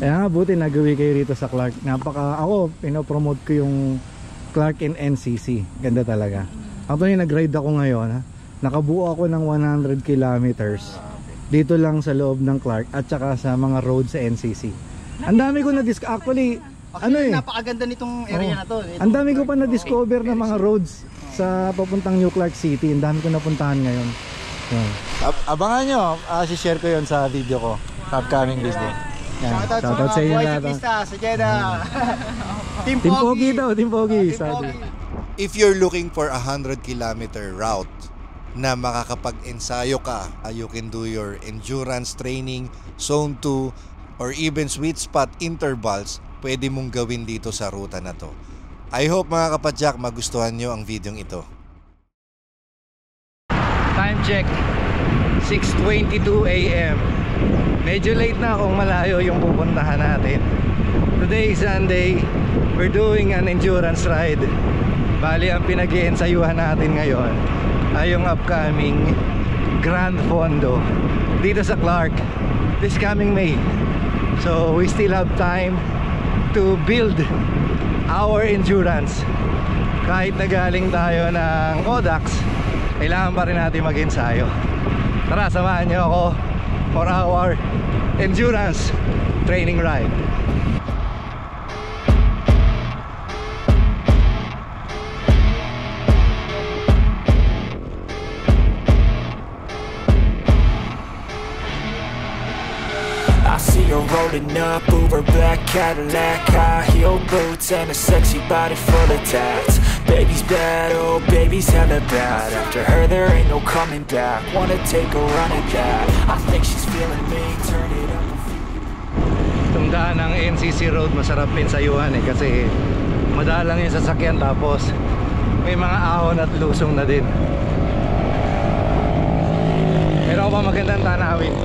Kaya nga buti nagawi kayo rito sa Clark. Ako pinopromote ko yung Clark and NCC. Ganda talaga. Actually nag-ride ako ngayon ha. Nakabuo ako ng 100 kilometers dito lang sa loob ng Clark at saka sa mga road sa NCC. Ang dami ko actually, napakaganda nitong area na to. Ang dami ko pa na-discover na mga roads sa papuntang New Clark City. Ang dami ko napuntahan ngayon. Abangan nyo, share ko yon sa video ko sa upcoming business. Shoutout sa inyo lahat. Sa Jeddah. Team Pogi daw, Team Pogi. If you're looking for a 100-kilometer route na makakapag-ensayo ka, you can do your endurance training, zone 2, or even sweet spot intervals, pwede mong gawin dito sa ruta na to. I hope mga kapadyak magustuhan nyo ang videong ito. Time check, 6:22 AM. Medyo late na kung malayo yung pupuntahan natin. Today is Sunday, we're doing an endurance ride. Bali ang pinag-iensayuhan natin ngayon ay yung upcoming Grand Fondo dito sa Clark this coming May. So we still have time to build our endurance. Kahit nagaling tayo ng Audax, kailangan pa rin natin mag-ensayo. Tara, samahan niyo ako for our endurance training ride. I see her rolling up, Uber black Cadillac, high heel boots and a sexy body full of tats. Baby's bad, oh baby's hella bad. After her there ain't no coming back. Wanna take a run at that. I think she's feeling me, turn it up. Itong daan ng NCC Road masarap pinsayuhan kasi madalang yung sasakyan tapos may mga ahon at lusong na din. Pero pa magandang tanawin.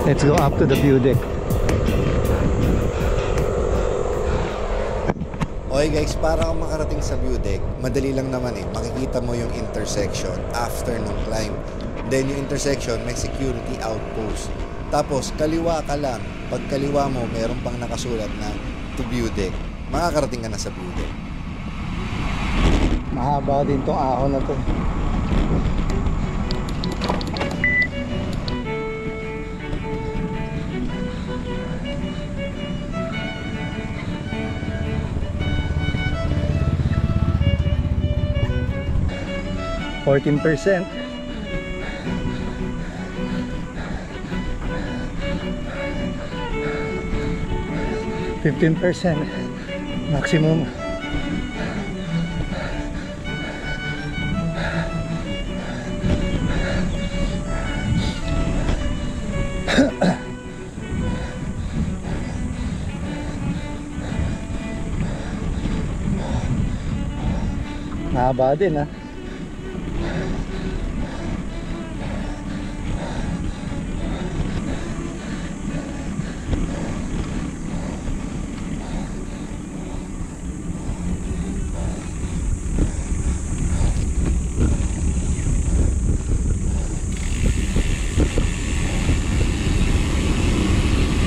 Let's go up to the view deck. Okay guys, para kang makarating sa view deck, madali lang naman makikita mo yung intersection after nung climb. Then yung intersection may security outpost. Tapos kaliwa ka lang, pag kaliwa mo meron pang nakasulat na to view deck. Makakarating ka na sa view deck. Mahaba din tong ahon na to. %. 15% maximum. Mahaba din ah.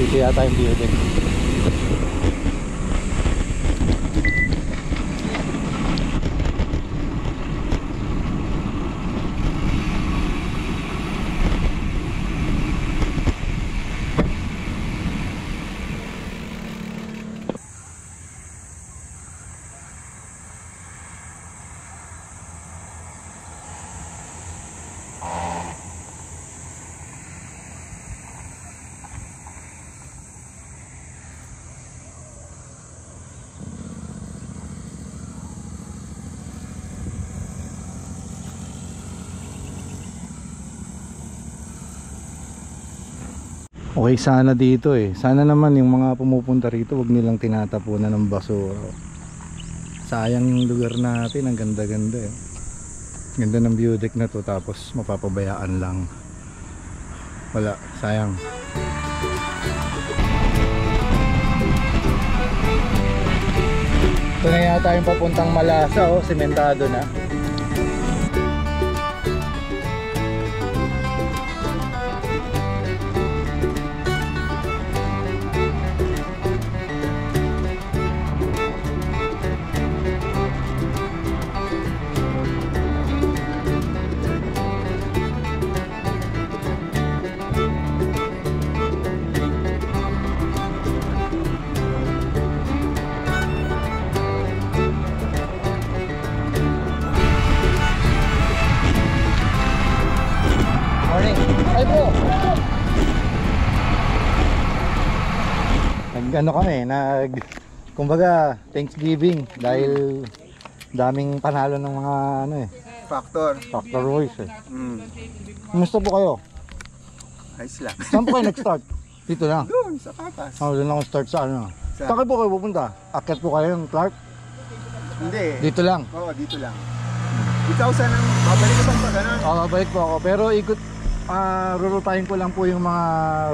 Dito yata yung view deck. Okay sana dito eh. Sana naman yung mga pumupunta rito wag nilang tinatapunan ng basura. Sayang yung lugar natin, ang ganda-ganda eh. Ganda ng view deck na to tapos mapapabayaan lang. Wala, sayang. Ito na yata yung papuntang Malasa oh, sementado na. Morning. Ay po. Nag-ano kami, kumbaga Thanksgiving dahil daming panalo ng mga ano eh, Factor. Factor Voice eh. Kumusta po kayo? Ayos lang. Saan po kayo nag-start? Dito lang. Doon, sa Papas. Doon lang ako start sa ano. Sa- Saan po kayo pupunta? Akyat po kayo ng Clark? Hindi. Dito lang. Oo, dito lang. Ikaw sana, babalik ka pa ganun. Balik po ako. Pero ikot, rurutahin ko lang po yung mga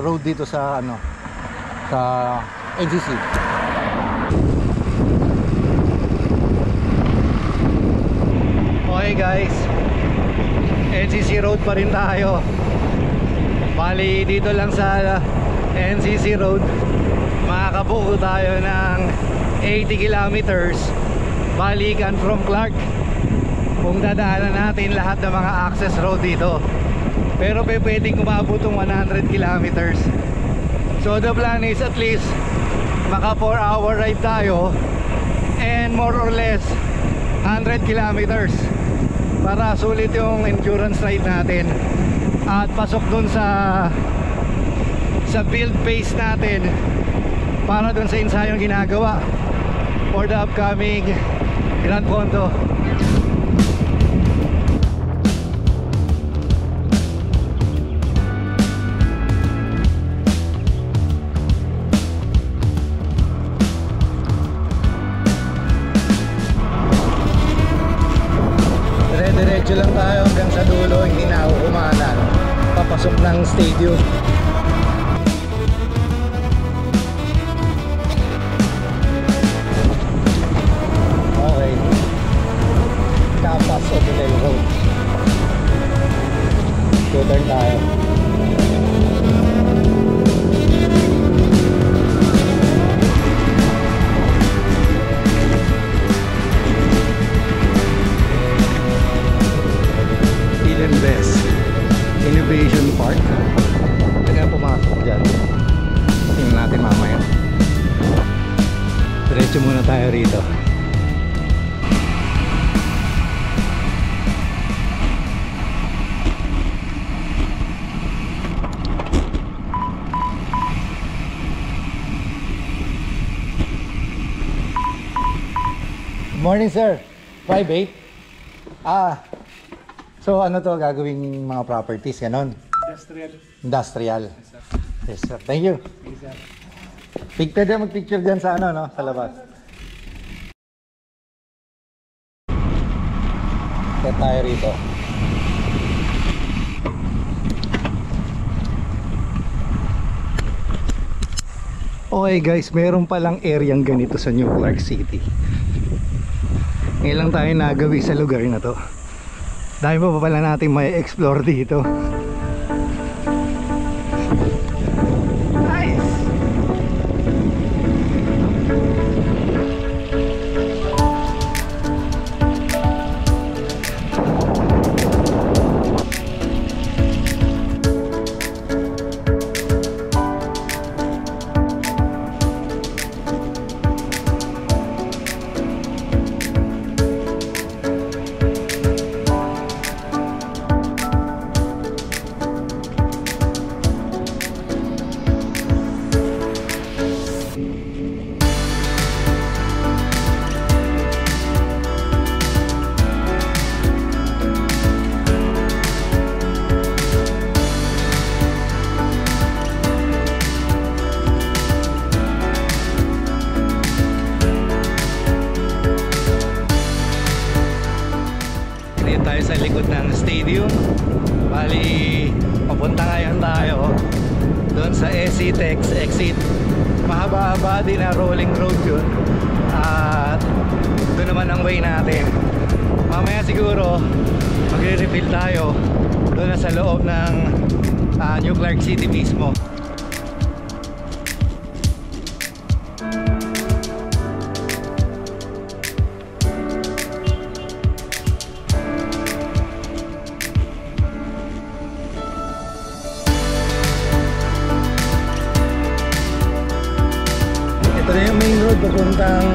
road dito sa ano, sa NCC. Okay guys, NCC road pa rin tayo. Bali dito lang sa NCC road makakabuko tayo ng 80 kilometers balikan from Clark kung dadaanan natin lahat ng mga access road dito. Pero pwedeng umabot ng 100 kilometers. So the plan is at least maka 4-hour ride tayo and more or less 100 kilometers para sulit yung endurance ride natin at pasok dun sa build pace natin para dun sa ensayong ginagawa for the upcoming Grand Fondo. Diretso lang tayo hanggang sa dulo, hindi na ako kumanan papasok ng stadium. Okay, Capas Hotel Road. So turn tayo. Best Innovation Park. Kaya pumasok dyan. Tingnan natin mamaya. Diretso muna tayo rito. Good morning sir. Private? So ano to gagawing mga properties, ganon? Industrial. Yes sir. Thank you. Pwede mag-picture dyan sa ano, no? Sa labas. Kaya tayo rito. Okay guys, meron palang areang ganito sa New Clark City. Ngayon lang tayo nagawi sa lugar na to. Dahil pa pala natin may explore dito. Nice! likod ng stadium. Bali, papunta ngayon tayo doon sa SCTEX exit. Mahaba-haba din na rolling road yun. At doon naman ang way natin. Mamaya siguro magre-refill tayo doon na sa loob ng New Clark City mismo. Ito na yung main road papuntang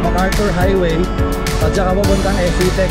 MacArthur Highway at saka papuntang SCTEX.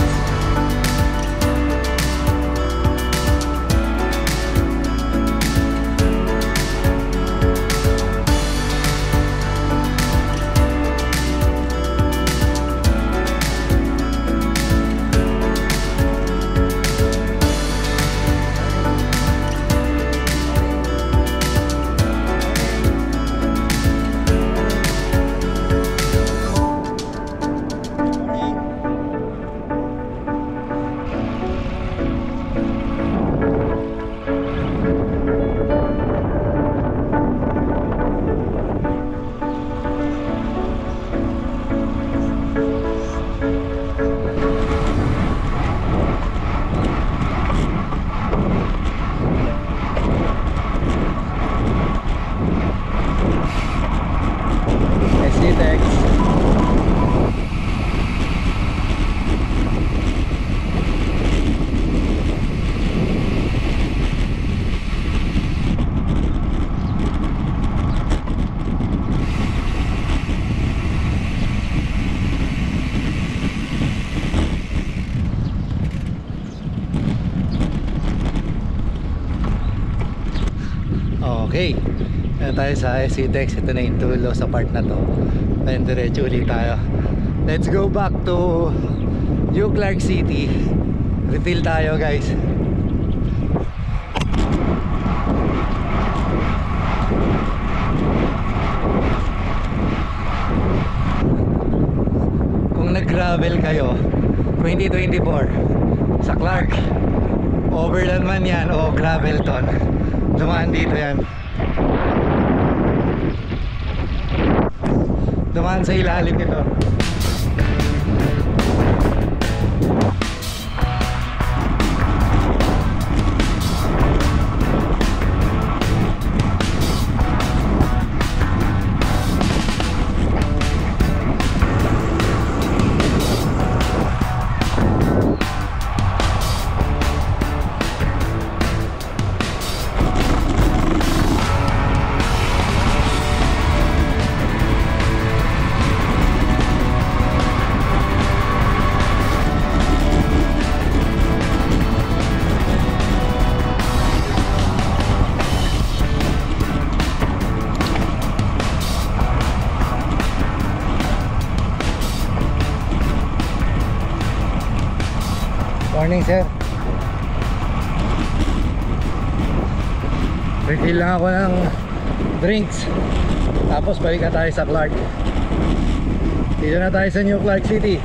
SCTEX. Okay, na tayo sa SCTEX. Ito na yung tulo sa part na to. Then diretso ulit tayo. Let's go back to New Clark City. Refill tayo, guys. Kung nag-gravel kayo 2024 sa Clark, overland man yan o Gravelton, dumaan dito yan. Dumaan sa ilalim nito. Morning, sir. Refill lang ako ng drinks. Tapos balik na tayo sa Clark. Dito na tayo sa New Clark City.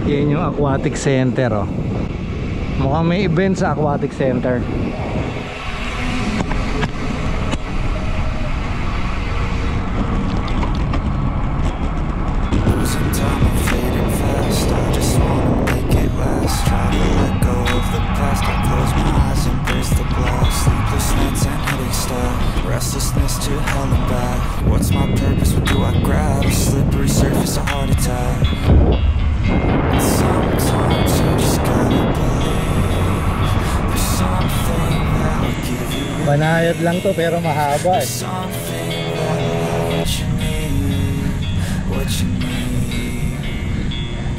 Yan yung aquatic center, oh. Mukhang may event sa aquatic center. Restlessness to hell and back. What's my purpose? What do I grab? A slippery surface, a heart attack. And sometimes you just gotta believe there's something that'll give you. Banayad lang to pero mahaba, eh. Something that'll have what you need, what you need.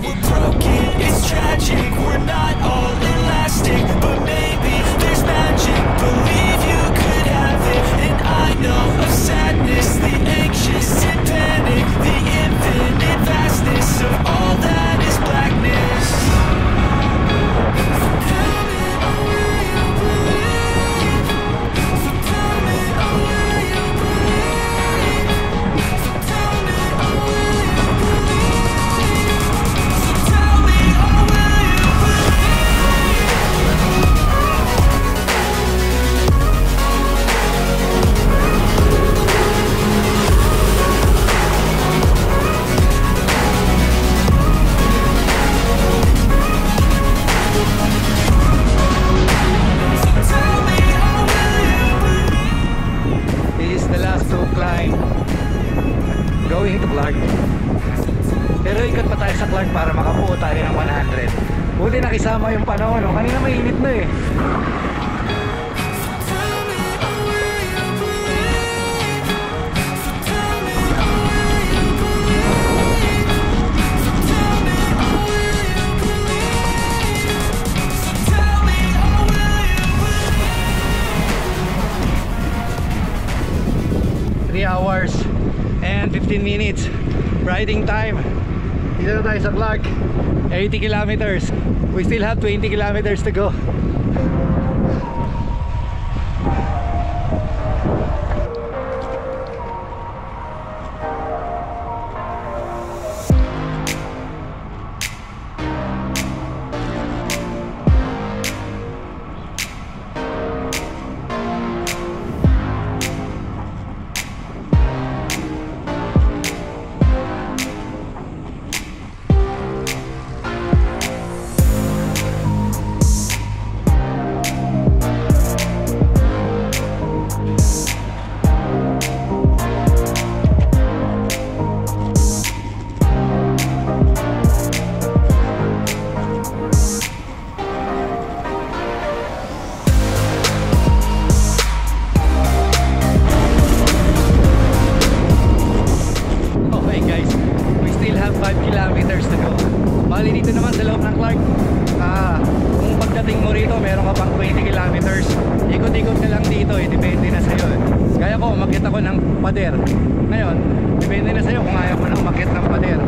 We're broken, it's tragic. We're not all elastic, but maybe there's magic. Believe you could have it. I know of sadness, the anxious and panic, the infinite vastness of all that is blackness. Tell me, oh, will you believe? Tell me, oh, will makisama yung panahon. No? Kanina mainit na eh. Hours and 15 minutes riding time. Dito na tayo sa Clark. 80 kilometers. We still have 20 kilometers to go. Pader. Ngayon, depende na sa'yo kung ayaw mo nang umakyat ng pader.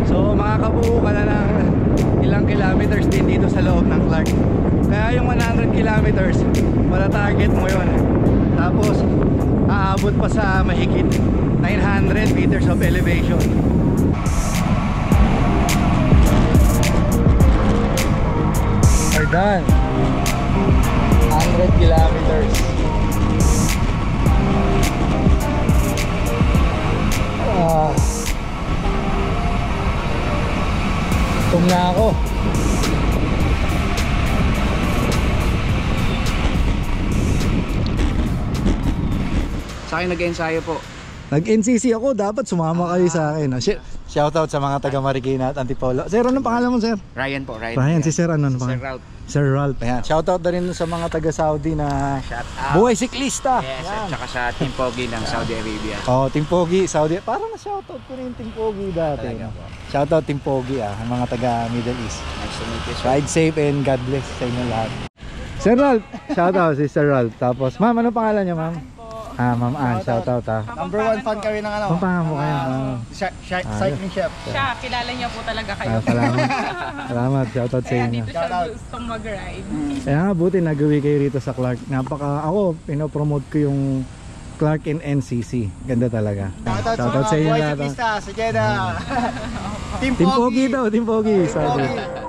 So makakabuo ka na ng ilang kilometers din dito sa loob ng Clark. Kaya yung 100 kilometers, wala target mo yun. Tapos aabot pa sa mahigit 900 meters of elevation. We're done. 100 kilometers. Tum na ako. Sa akin nag-ensayo po. Nag-NCC ako, dapat sumama kayo sa akin. Shoutout sa mga taga Marikina at Antipolo. Sir, anong pangalan mo, sir? Ryan po, Ryan. Ryan, si Sir ano? Sir Ralph. Sir Ralph. Ayan. Shoutout na rin sa mga taga Saudi na Shout out. buhay siklista. Yes, at saka sa Team Pogi ng Saudi Arabia. Oh, Team Pogi, Saudi. Parang na-shoutout ko rin Team Pogi dati. Talaga po. Shoutout Team Pogi ang mga taga Middle East. Nice to meet you, sir. Ride safe and God bless sa inyo lahat. Sir Ralph, shoutout si Sir Ralph. Tapos, ma'am, anong pangalan niyo, ma'am? Ma'am Ann, shoutout ha. Number 1 fan kami ng ano. Ang pangalan mo kayo? Cycling chef. Siya, kilala niya po talaga kayo. Salamat. Salamat, shoutout sa Kaya inyo. dito siya gustong mag-ride. Kaya nga, buti nagawi kayo rito sa Clark. Ako, pinopromote ko yung Clark and NCC. Ganda talaga. Shoutout sa inyo lahat. Sa Jeddah. Team Pogi daw, Team Pogi. Sabi.